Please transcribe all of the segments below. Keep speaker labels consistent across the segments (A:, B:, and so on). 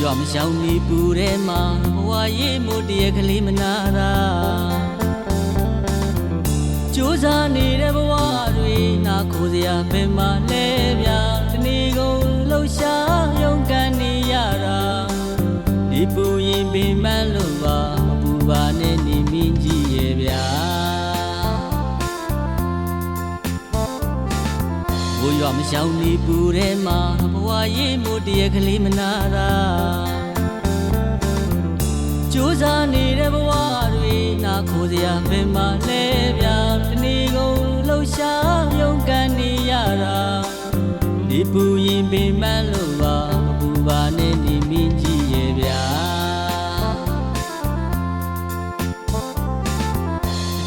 A: ရွာမရှောင်မီပူထဲမှာဘဝရေးမို့တရကလေးမနာတာကြိုးစားနေတဲ့ဘဝတွေနာခိုစရာပင်မလဲဗျာတနေ့ကုန်လှူရှားရုန်းကန်နေရတာဒီပူရင်ပင်မလို့ပါမပူပါနဲ့နေမင်းကြီးရဲ့ဗျာဘိုးရွာမရှောင်မီပူထဲမှာဘဝရေးမို့တရကလေးမနာတာကြိုးစားနေတဲ့ဘဝတွေနာခိုစရာပင်မလဲဗျာတနေ့ကုန်လှူရှားရုန်းကန်နေရတာဒီပူရင်ပင်မလို့ပါမပူပါနဲ့နေမင်းကြီးရဲ့ဗျာ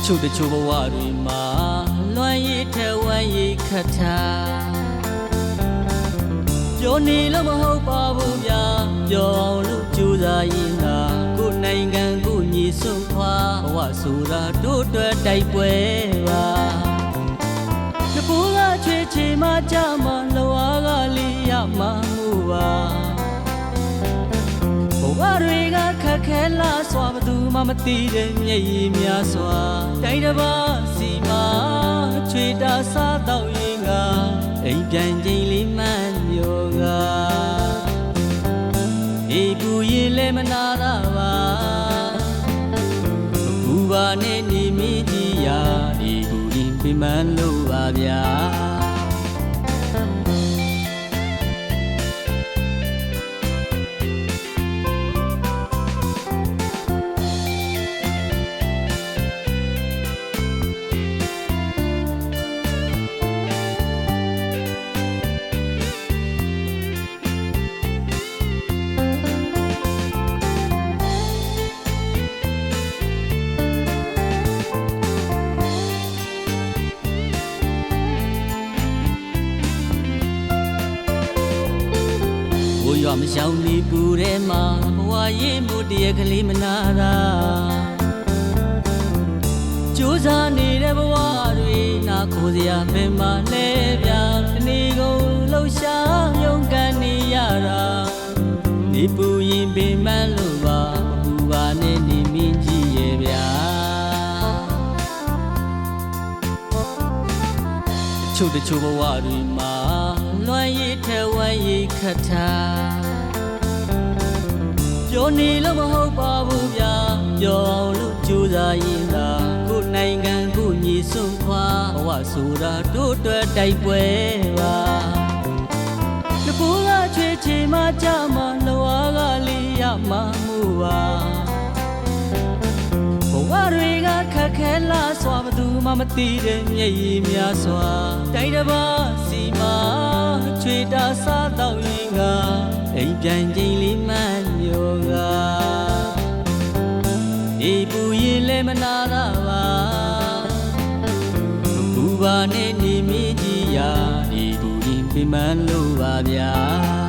A: ချို့တချို့ဘဝတွေမှာလွမ်းရည်ထဝမ်းရည်ခတ်ထားပြောနေလို့မဟုတ်ပါဘူးဗျာပြောအောင်လို့ကြိုးစားရင်သာကိုယ်နိုင်ငံကိုညီဆုံးခွာဘဝဆိုတာတို့အတွက်တိုက်ပွဲပါတပူးကချွေချေမှကြမှာလောအားကလေးရမှာမှုပါဘဝတွေကခက်ခဲလာစွာဘသူမှမသိတဲ့မျက်ရည်များစွာတိုင်းတစ်ပါးစီမှာချွေတာစားတော့ရင်ကအိမ်ပြန်ချိန်လေးမှန်းရောကဒီပူရင်လည်းမနာတာပါဘူပါနဲ့နေမင်းကြီးရာဒီပူရင်ပြမန်းလို့ပါဗျာရွာမရှောင်မီပူထဲမှာဘဝရေးမို့တရကလေးမနာတာကြိုးစားနေတဲ့ဘဝတွေနာခိုစရာပင်မလဲဗျာတနေ့ကုန်လှူရှားရုန်းကန်နေရတာဒီပူရင်ပင်မလို့ပါမပူပါနဲ့နေမင်းကြီးရဲ့ဗျာချို့တချို့ဘဝတွေမှာလွမ်းရည်ထဝမ်းရည်ခတ်ထားပြောနေလို့မဟုတ်ပါဘူးဗျာပြောအောင်လို့ကြိုးစားရင်သာကိုယ်နိုင်ငံကိုညီဆုံးခွာဘဝဆိုတာတို့အတွက်တိုက်ပွဲပါတပူးကချွေချေမှကြမှာလောအားကလေးရမှာမှုပါဘဝတွေကခက်ခဲလာစွာဘသူမှမသိတဲ့မျက်ရည်များစွာတိုင်းတစ်ပါးစီမှာချွေတာစားတော့ရင်ကအိမ်ပြန်ချိန်လေးမှန်းရောကဒီပူရင်လည်းမနာတာပါဘူပါနဲ့နေမင်းကြီးရာဒီပူရင်ပြမန်းလို့ပါဗျာ